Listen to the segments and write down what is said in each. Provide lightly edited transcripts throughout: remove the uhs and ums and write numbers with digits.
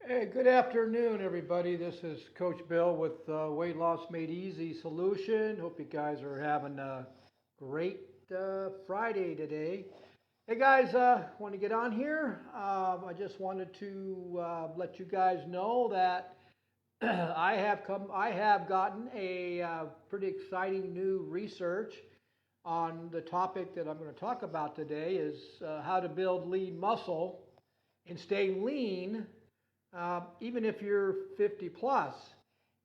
Hey, good afternoon, everybody. This is Coach Bill with Weight Loss Made Easy Solution. Hope you guys are having a great Friday today. Hey guys, want to get on here? I just wanted to let you guys know that I have gotten a pretty exciting new research on the topic that I'm going to talk about today is how to build lean muscle and stay lean even if you're 50 plus.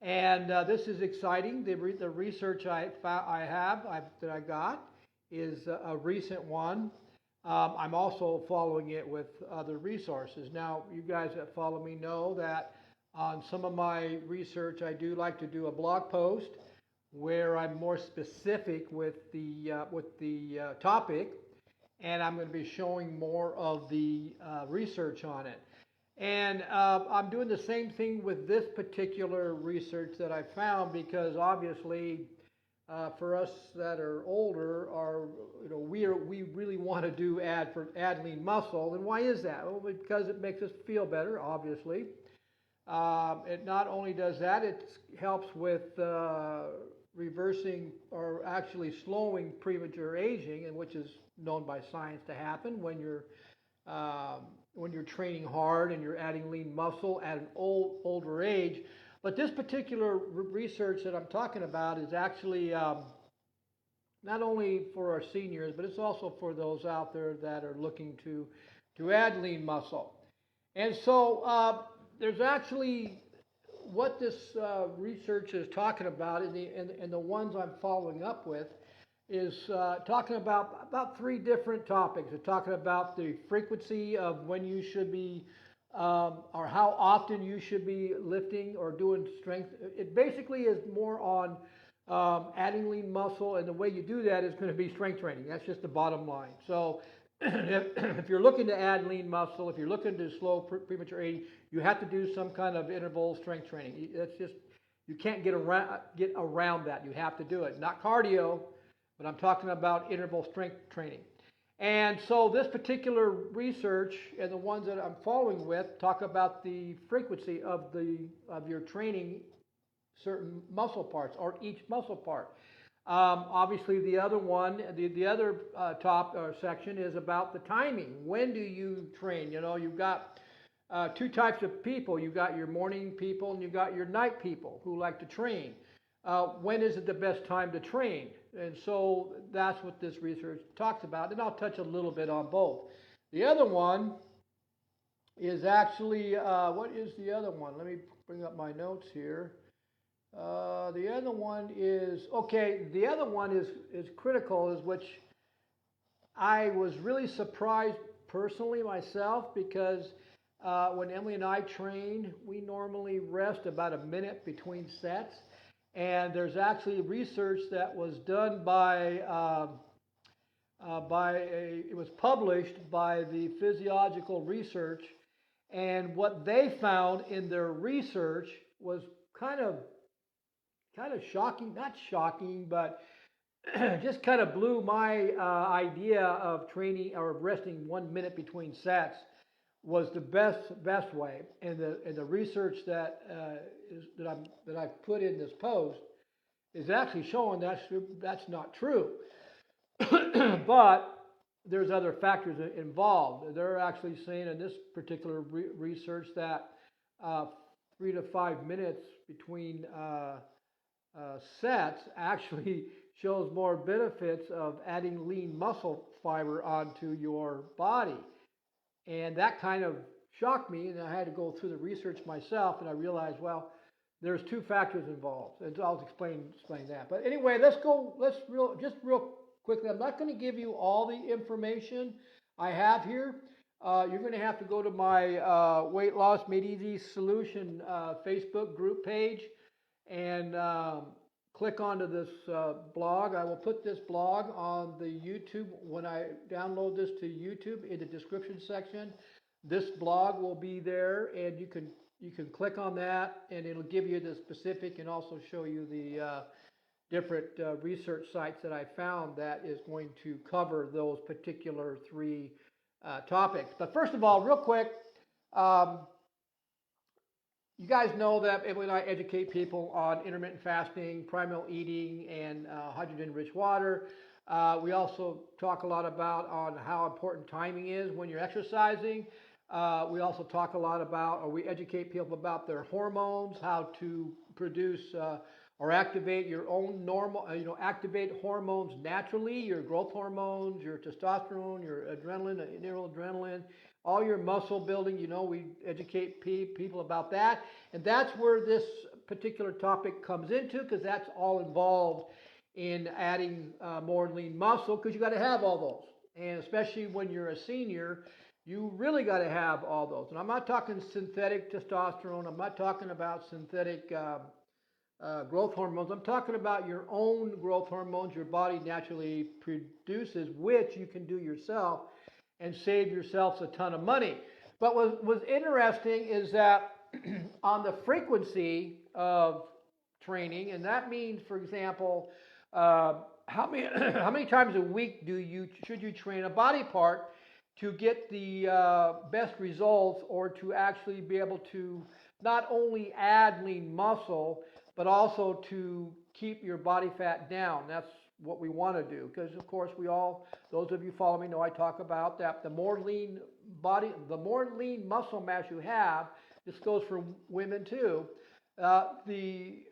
And this is exciting. The research that I got is a recent one. I'm also following it with other resources. Now, you guys that follow me know that on some of my research, I do like to do a blog post where I'm more specific with the topic, and I'm going to be showing more of the research on it. And I'm doing the same thing with this particular research that I found because obviously, for us that are older, we really want to do add lean muscle. And why is that? Well, because it makes us feel better, obviously. It not only does that, it helps with reversing or actually slowing premature aging, and which is known by science to happen um, when you're training hard and you're adding lean muscle at an older age. But this particular research that I'm talking about is actually not only for our seniors, but it's also for those out there that are looking to add lean muscle. And so there's actually what this research is talking about, and the ones I'm following up with, is talking about three different topics. It's talking about the frequency of when you should be, or how often you should be lifting or doing strength. It basically is more on adding lean muscle, and the way you do that is going to be strength training. That's just the bottom line. So if you're looking to add lean muscle, if you're looking to slow premature aging, you have to do some kind of interval strength training. That's just, you can't get around that. You have to do it. Not cardio, but I'm talking about interval strength training. And so this particular research and the ones that I'm following with talk about the frequency of your training certain muscle parts or each muscle part. Obviously, the other one, the other top section is about the timing. When do you train? You know, you've got two types of people. You've got your morning people and you've got your night people who like to train. When is it the best time to train? And so that's what this research talks about. And I'll touch a little bit on both. The other one is actually, what is the other one? Let me bring up my notes here. The other one is, okay, the other one is critical, is which I was really surprised personally myself because when Emily and I train, we normally rest about a minute between sets. And there's actually research that was done it was published by the Physiological Research. And what they found in their research was kind of shocking, not shocking, but just kind of blew my idea of training or resting 1 minute between sets was the best way. And the research that I've put in this post is actually showing that's not true. But there's other factors involved. They're actually saying in this particular research that 3 to 5 minutes between sets actually shows more benefits of adding lean muscle fiber onto your body. And that kind of shocked me, and I had to go through the research myself, and I realized, well, there's two factors involved, and I'll explain that. But anyway, just real quickly. I'm not going to give you all the information I have here. You're going to have to go to my Weight Loss Made Easy Solution Facebook group page and click onto this blog. I will put this blog on the YouTube. When I download this to YouTube, in the description section, this blog will be there, and you can click on that, and it'll give you the specific and also show you the different research sites that I found that is going to cover those particular three topics. But first of all, real quick, You guys know that when I educate people on intermittent fasting, primal eating, and hydrogen-rich water, we also talk a lot about on how important timing is when you're exercising. We also talk a lot about, or we educate people about their hormones, how to produce or activate your own normal, activate hormones naturally, your growth hormones, your testosterone, your adrenaline, neuroadrenaline, all your muscle building. We educate people about that. And that's where this particular topic comes into, because that's all involved in adding more lean muscle, because you got to have all those. And especially when you're a senior, you really got to have all those. And I'm not talking synthetic testosterone. I'm not talking about synthetic growth hormones. I'm talking about your own growth hormones your body naturally produces, which you can do yourself and save yourselves a ton of money. But what was interesting is that on the frequency of training, and that means, for example, how many times a week should you train a body part to get the best results, or to actually be able to not only add lean muscle, but also to keep your body fat down. That's what we want to do, because of course those of you follow me know I talk about that the more lean muscle mass you have, this goes for women too, the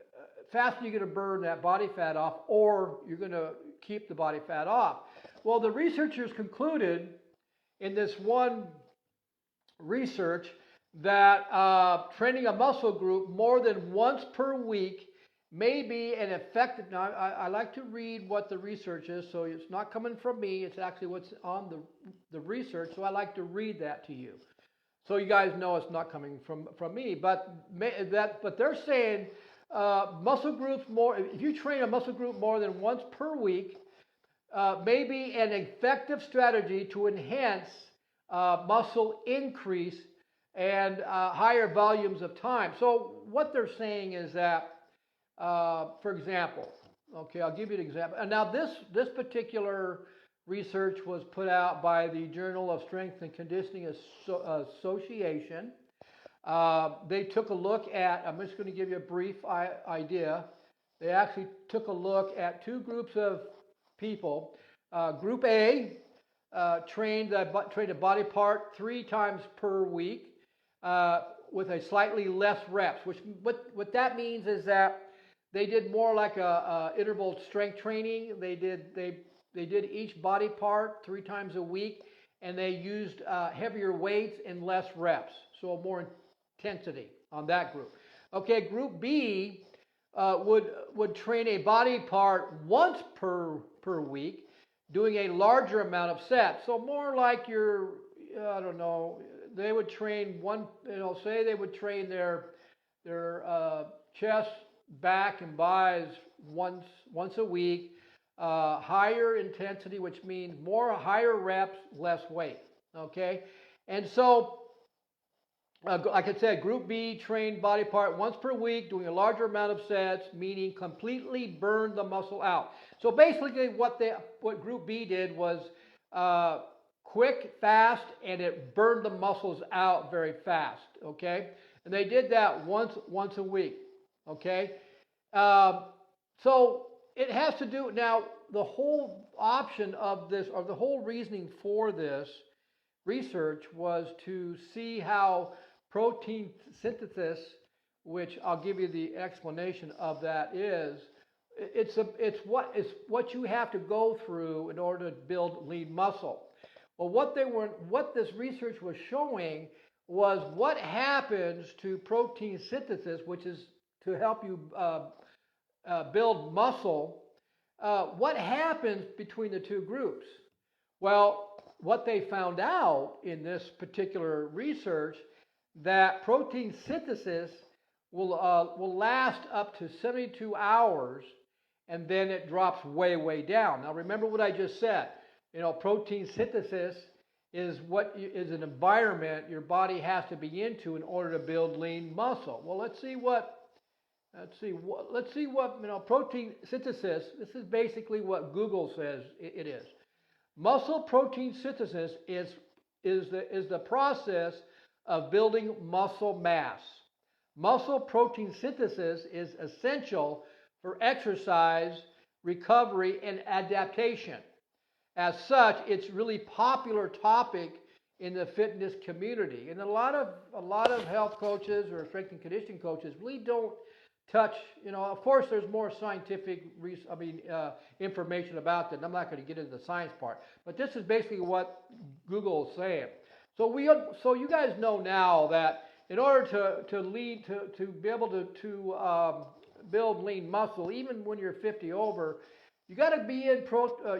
faster you're going to burn that body fat off, or you're going to keep the body fat off. Well, the researchers concluded in this one research that training a muscle group more than once per week may be an effective. Now, I like to read what the research is, so it's not coming from me. It's actually what's on the research, so I like to read that to you, so you guys know it's not coming from me. But they're saying muscle groups more. If you train a muscle group more than once per week, may be an effective strategy to enhance muscle increase and higher volumes of time. So what they're saying is that, for example, okay, I'll give you an example. And now this particular research was put out by the Journal of Strength and Conditioning Association. They took a look at, I'm just going to give you a brief idea. They actually took a look at two groups of people. Group A trained a body part 3 times per week with a slightly less reps. What that means is that they did more like a interval strength training. They did each body part 3 times a week, and they used heavier weights and less reps, so more intensity on that group. Okay, Group B would train a body part once per week, doing a larger amount of sets. So more like they would train say they would train their chest, back, and buys once a week, higher intensity, which means higher reps, less weight. Okay, and so like I said, Group B trained body part once per week, doing a larger amount of sets, meaning completely burned the muscle out. So basically what Group B did was quick, fast, and it burned the muscles out very fast, okay? And they did that once a week, okay? So it has to do, now the whole option of this, or the whole reasoning for this research was to see how protein synthesis, which I'll give you the explanation of that, is it's what you have to go through in order to build lean muscle. Well, what this research was showing was what happens to protein synthesis, which is to help you build muscle. What happens between the two groups? Well, what they found out in this particular research, that protein synthesis will last up to 72 hours, and then it drops way down. Now remember what I just said. Protein synthesis is an environment your body has to be into in order to build lean muscle. Well, let's see what protein synthesis. This is basically what Google says it is. Muscle protein synthesis is the process of building muscle mass. Muscle protein synthesis is essential for exercise, recovery, and adaptation. As such, it's really popular topic in the fitness community. And a lot of health coaches or strength and conditioning coaches really don't touch, of course there's more scientific information about that. And I'm not going to get into the science part, but this is basically what Google is saying. So you guys know now that in order to be able to build lean muscle, even when you're 50 over, you got to be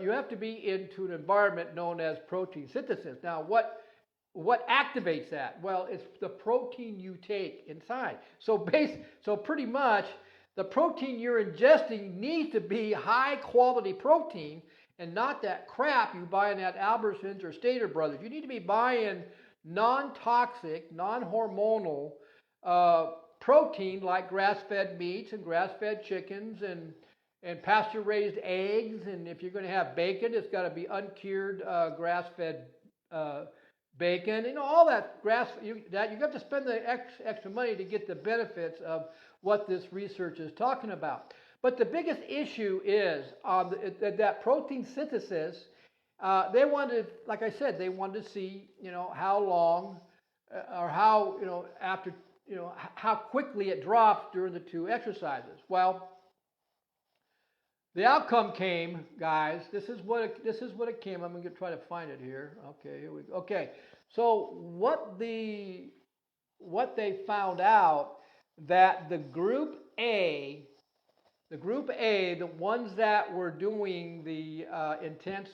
you have to be into an environment known as protein synthesis. Now, what activates that? Well, it's the protein you take inside. So pretty much the protein you're ingesting needs to be high quality protein and not that crap you buy in at Albertsons or Stater Brothers. You need to be buying non-toxic, non-hormonal protein like grass-fed meats and grass-fed chickens and pasture-raised eggs. And if you're going to have bacon, it's got to be uncured grass-fed bacon. All that you have to spend the extra money to get the benefits of what this research is talking about. But the biggest issue is that protein synthesis. They wanted, like I said, they wanted to see, how long or how, after, how quickly it drops during the two exercises. Well, the outcome came, guys. This is what it came. I'm going to try to find it here. Okay, here we go. Okay, so what they found out that the group A, the ones that were doing the intense,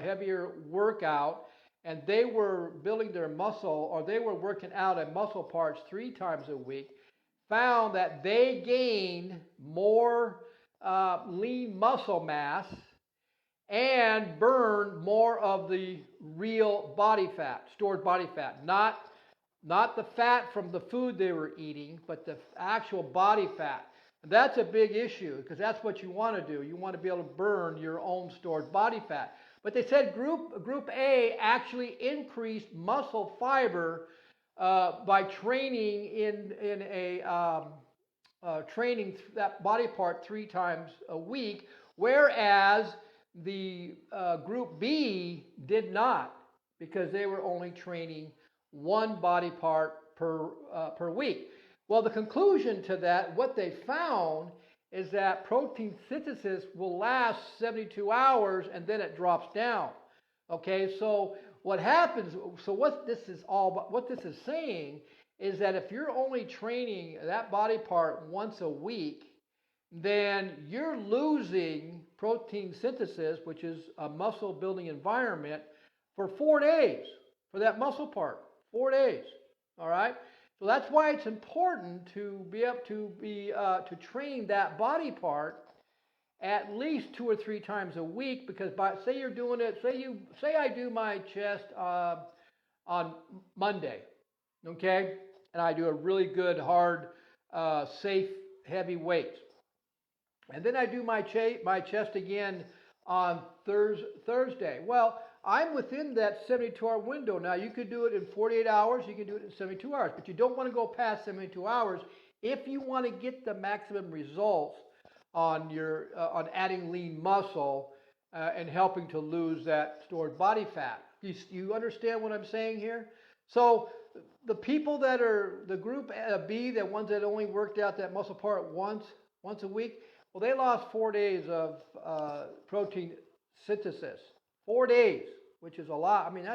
heavier workout, and they were building their muscle, or they were working out at muscle parts 3 times a week, found that they gained more lean muscle mass and burned more of the real body fat, stored body fat, not the fat from the food they were eating, but the actual body fat. That's a big issue because that's what you want to do. You want to be able to burn your own stored body fat. But they said group A actually increased muscle fiber by training in a training that body part 3 times a week, whereas the group B did not, because they were only training 1 body part per week. Well, the conclusion to that, what they found, is that protein synthesis will last 72 hours and then it drops down. Okay, so what happens, so what this is saying is that if you're only training that body part once a week, then you're losing protein synthesis, which is a muscle building environment, for 4 days for that muscle part. 4 days. All right. So that's why it's important to be able to train that body part at least 2 or 3 times a week. Because say you're doing it, say I do my chest on Monday, okay, and I do a really good, hard, safe, heavy weight, and then I do my chest again on Thursday. Well, I'm within that 72-hour window. Now, you could do it in 48 hours. You can do it in 72 hours. But you don't want to go past 72 hours if you want to get the maximum results on adding lean muscle and helping to lose that stored body fat. You understand what I'm saying here? So the people that are the group B, the ones that only worked out that muscle part once a week, well, they lost 4 days of protein synthesis. 4 days, which is a lot. I mean,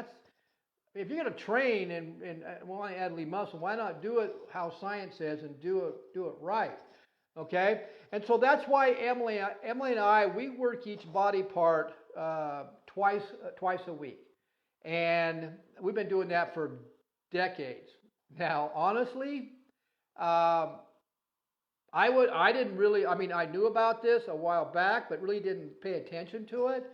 if you're going to train and want to add lean muscle, why not do it how science says and do it right? Okay, and so that's why Emily and I, we work each body part twice a week, and we've been doing that for decades. Now, honestly, I didn't really. I mean, I knew about this a while back, but really didn't pay attention to it.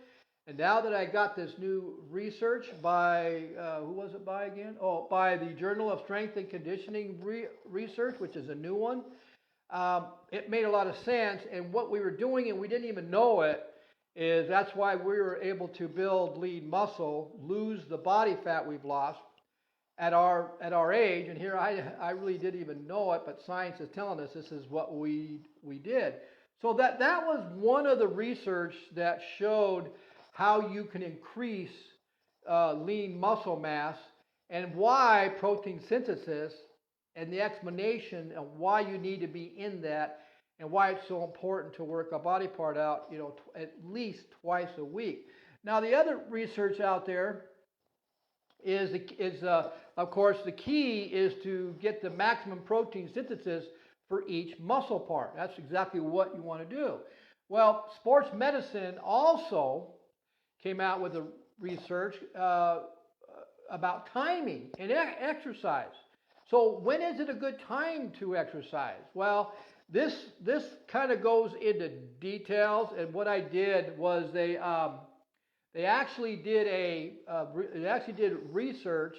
And now that I got this new research by, who was it by again? Oh, by the Journal of Strength and Conditioning Research, which is a new one. It made a lot of sense. And what we were doing, and we didn't even know it, is that's why we were able to build lean muscle, lose the body fat we've lost, at our age, and here I really didn't even know it, but science is telling us this is what we did. So that was one of the research that showed how you can increase lean muscle mass and why protein synthesis and the explanation of why you need to be in that and why it's so important to work a body part out, at least twice a week. Now, the other research out there is of course, the key is to get the maximum protein synthesis for each muscle part. That's exactly what you want to do. Well, sports medicine also came out with a research about timing and exercise. So when is it a good time to exercise? Well, this kind of goes into details, and what I did was they actually did research.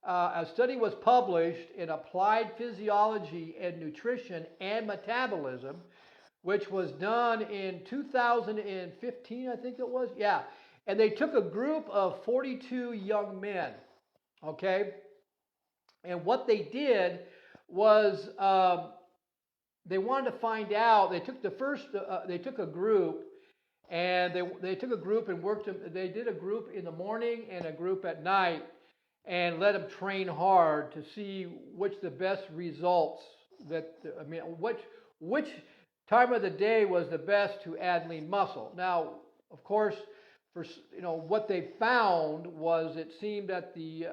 A study was published in Applied Physiology and Nutrition and Metabolism, which was done in 2015, I think it was. Yeah. And they took a group of 42 young men, okay? And what they did was they wanted to find out, they took a group, and they took a group and worked them. They did a group in the morning and a group at night, and let them train hard to see which the best results which time of the day was the best to add lean muscle. Now, of course, for what they found was it seemed that the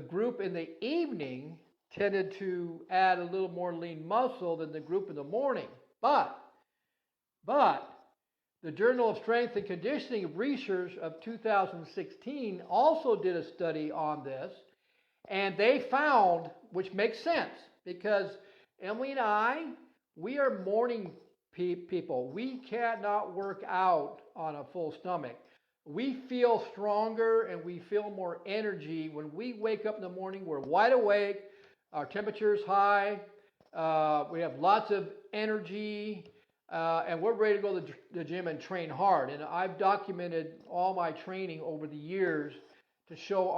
group in the evening tended to add a little more lean muscle than the group in the morning. But the Journal of Strength and Conditioning Research of 2016 also did a study on this, and they found, which makes sense, because Emily and I, we are morning people. We cannot work out on a full stomach. We feel stronger and we feel more energy when we wake up in the morning. We're wide awake, our temperature is high, we have lots of energy, and we're ready to go to the gym and train hard. And I've documented all my training over the years to show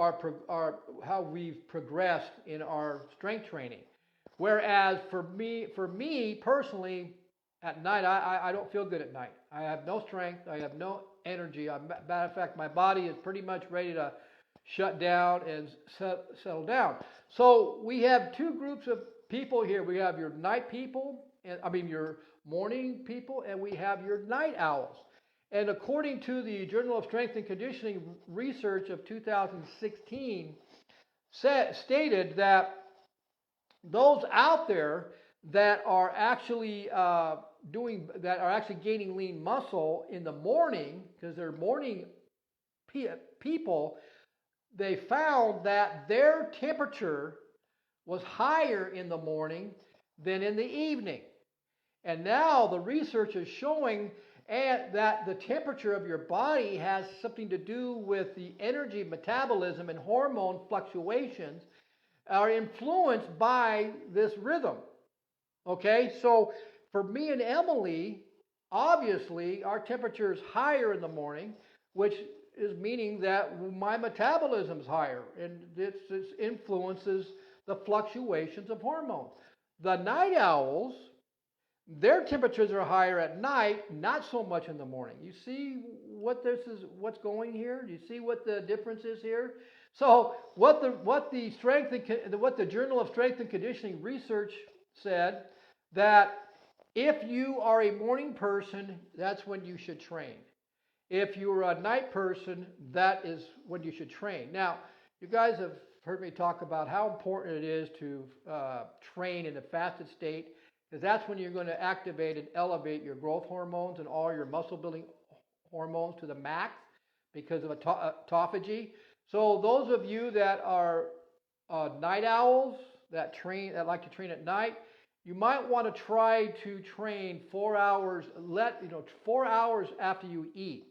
how we've progressed in our strength training. Whereas for me personally, at night, I don't feel good at night. I have no strength. I have no energy. Matter of fact, my body is pretty much ready to shut down and settle down. So we have two groups of people here. We have your night people, your morning people, and we have your night owls. And according to the Journal of Strength and Conditioning Research of 2016, stated that those out there that are actually gaining lean muscle in the morning, because they're morning people, they found that their temperature was higher in the morning than in the evening. And now the research is showing that the temperature of your body has something to do with the energy metabolism and hormone fluctuations are influenced by this rhythm. Okay, so for me and Emily, obviously our temperature is higher in the morning, which is meaning that my metabolism is higher, and this influences the fluctuations of hormones. The night owls, their temperatures are higher at night, not so much in the morning. You see what's going here? Do you see what the difference is here? So what the Journal of Strength and Conditioning Research said, that if you are a morning person, that's when you should train. If you are a night person, that is when you should train. Now, you guys have heard me talk about how important it is to train in a fasted state, because that's when you're going to activate and elevate your growth hormones and all your muscle building hormones to the max because of autophagy. So those of you that are night owls that like to train at night, you might want to try to train 4 hours. 4 hours after you eat.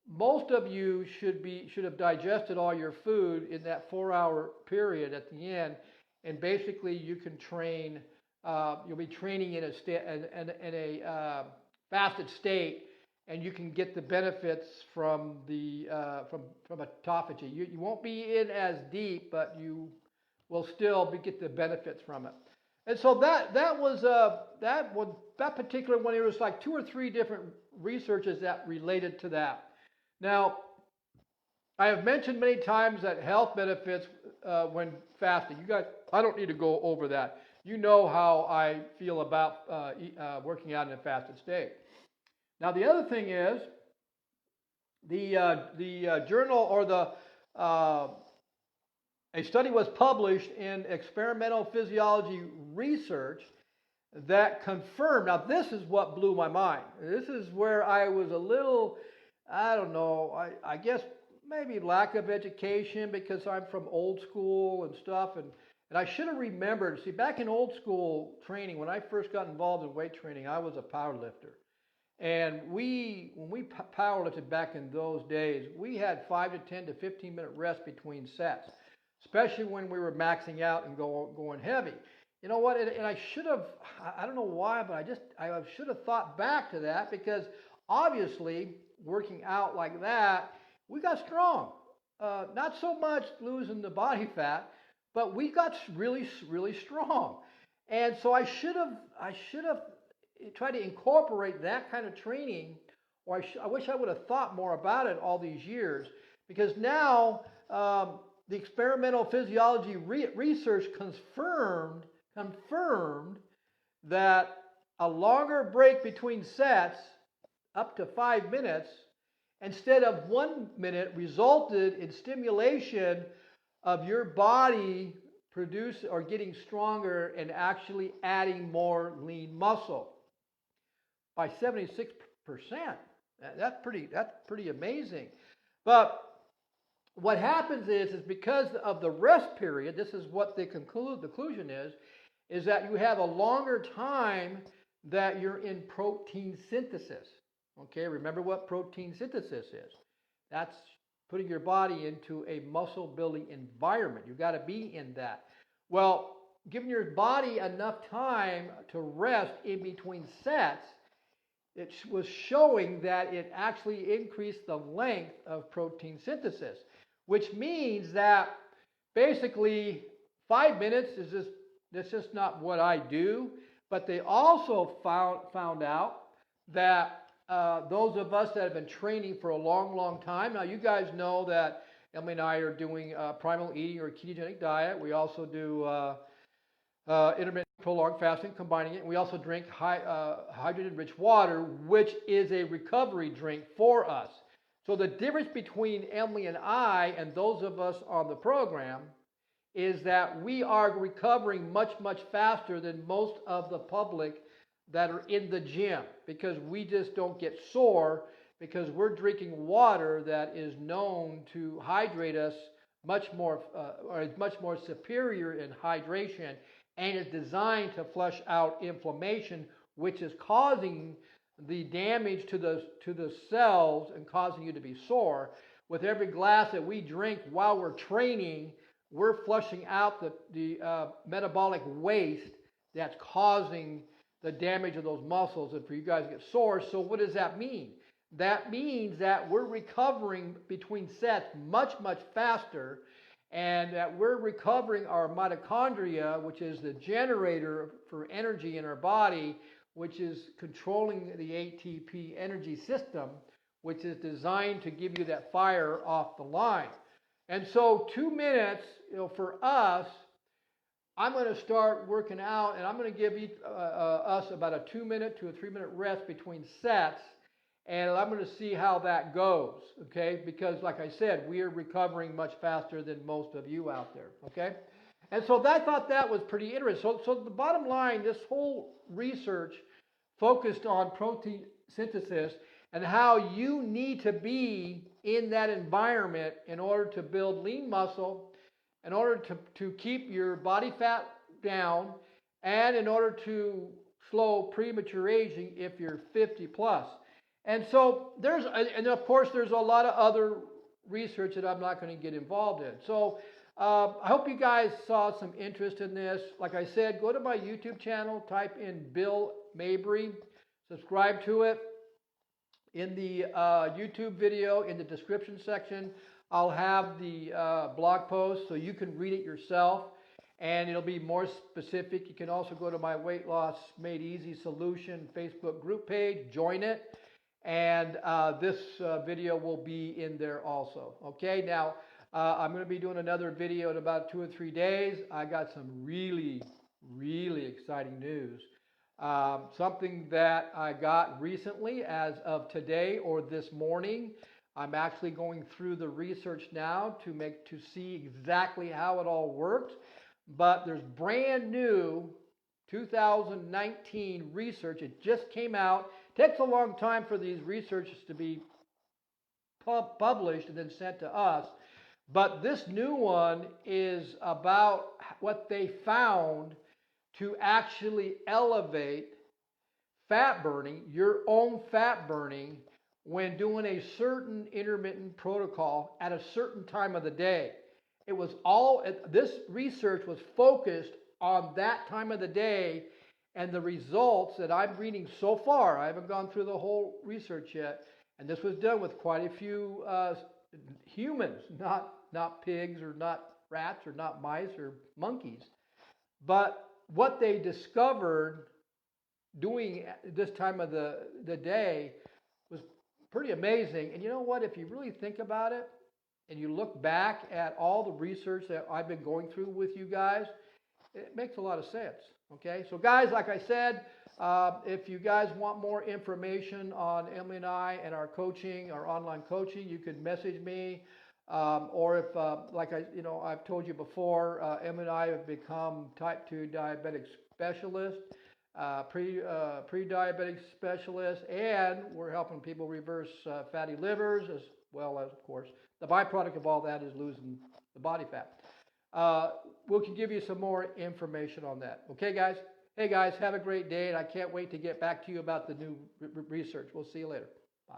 Most of you should have digested all your food in that 4-hour period at the end, and basically you can train. You'll be training in a fasted state, and you can get the benefits from the from autophagy. You won't be in as deep, but you will still get the benefits from it. And so that particular one, there was like 2 or 3 different researches that related to that. Now, I have mentioned many times that health benefits when fasting. You guys, I don't need to go over that. You know how I feel about working out in a fasted state. Now, the other thing is the journal or a study was published in Experimental Physiology Research that confirmed. Now, this is what blew my mind. This is where I was a little, I don't know, I guess maybe lack of education because I'm from old school and stuff. And I should have remembered, see, back in old school training, when I first got involved in weight training, I was a power lifter. And when we power lifted back in those days, we had 5 to 10 to 15 minute rest between sets, especially when we were maxing out and going heavy. You know what? And I should have, I don't know why, but I should have thought back to that, because obviously working out like that, we got strong. Not so much losing the body fat, but we got really, really strong. And so I should have tried to incorporate that kind of training, or I wish I would have thought more about it all these years, because now the experimental physiology research confirmed that a longer break between sets, up to 5 minutes, instead of 1 minute, resulted in stimulation of your body produce or getting stronger and actually adding more lean muscle by 76%. That's pretty amazing. But what happens is because of the rest period, this is what the conclusion is that you have a longer time that you're in protein synthesis. Okay, remember what protein synthesis is. That's putting your body into a muscle building environment. You've got to be in that. Well, giving your body enough time to rest in between sets, it was showing that it actually increased the length of protein synthesis, which means that basically 5 minutes that's just not what I do. But they also found out that those of us that have been training for a long, long time. Now, you guys know that Emily and I are doing primal eating or ketogenic diet. We also do intermittent prolonged fasting, combining it. We also drink hydrogen-rich water, which is a recovery drink for us. So the difference between Emily and I and those of us on the program is that we are recovering much, much faster than most of the public that are in the gym, because we just don't get sore, because we're drinking water that is known to hydrate us much more, or is much more superior in hydration, and is designed to flush out inflammation, which is causing the damage to the cells and causing you to be sore. With every glass that we drink while we're training, we're flushing out the metabolic waste that's causing the damage of those muscles and for you guys to get sore. So what does that mean? That means that we're recovering between sets much, much faster, and that we're recovering our mitochondria, which is the generator for energy in our body, which is controlling the ATP energy system, which is designed to give you that fire off the line. And so 2 minutes, for us, I'm going to start working out, and I'm going to give us about a 2 minute to a 3 minute rest between sets, and I'm going to see how that goes, okay? Because like I said, we are recovering much faster than most of you out there, okay? And so I thought that was pretty interesting. So the bottom line, this whole research focused on protein synthesis and how you need to be in that environment in order to build lean muscle, in order to keep your body fat down, and in order to slow premature aging if you're 50 plus. And so and of course there's a lot of other research that I'm not going to get involved in. So I hope you guys saw some interest in this. Like I said, go to my YouTube channel, type in Bill Mabry, subscribe to it. In the YouTube video, in the description section, I'll have the blog post so you can read it yourself, and it'll be more specific. You can also go to my Weight Loss Made Easy Solution Facebook group page, join it, and this video will be in there also. Okay, now I'm going to be doing another video in about 2 or 3 days. I got some really exciting news. Something that I got recently as of today or this morning. I'm actually going through the research now to see exactly how it all works. But there's brand new 2019 research. It just came out. It takes a long time for these researches to be published and then sent to us. But this new one is about what they found to actually elevate fat burning, your own fat burning, when doing a certain intermittent protocol at a certain time of the day. This research was focused on that time of the day, and the results that I'm reading so far, I haven't gone through the whole research yet, and this was done with quite a few humans, not pigs or not rats or not mice or monkeys. But what they discovered doing this time of the day was pretty amazing. And you know what? If you really think about it and you look back at all the research that I've been going through with you guys, it makes a lot of sense. Okay, so guys, like I said, if you guys want more information on Emily and I and our coaching, our online coaching, you can message me. Or if, I've told you before, Emily and I have become type 2 diabetic specialists, pre-diabetic specialists, and we're helping people reverse fatty livers, as well as, of course, the byproduct of all that is losing the body fat. We can give you some more information on that. Okay, guys? Hey, guys, have a great day, and I can't wait to get back to you about the new research. We'll see you later. Bye.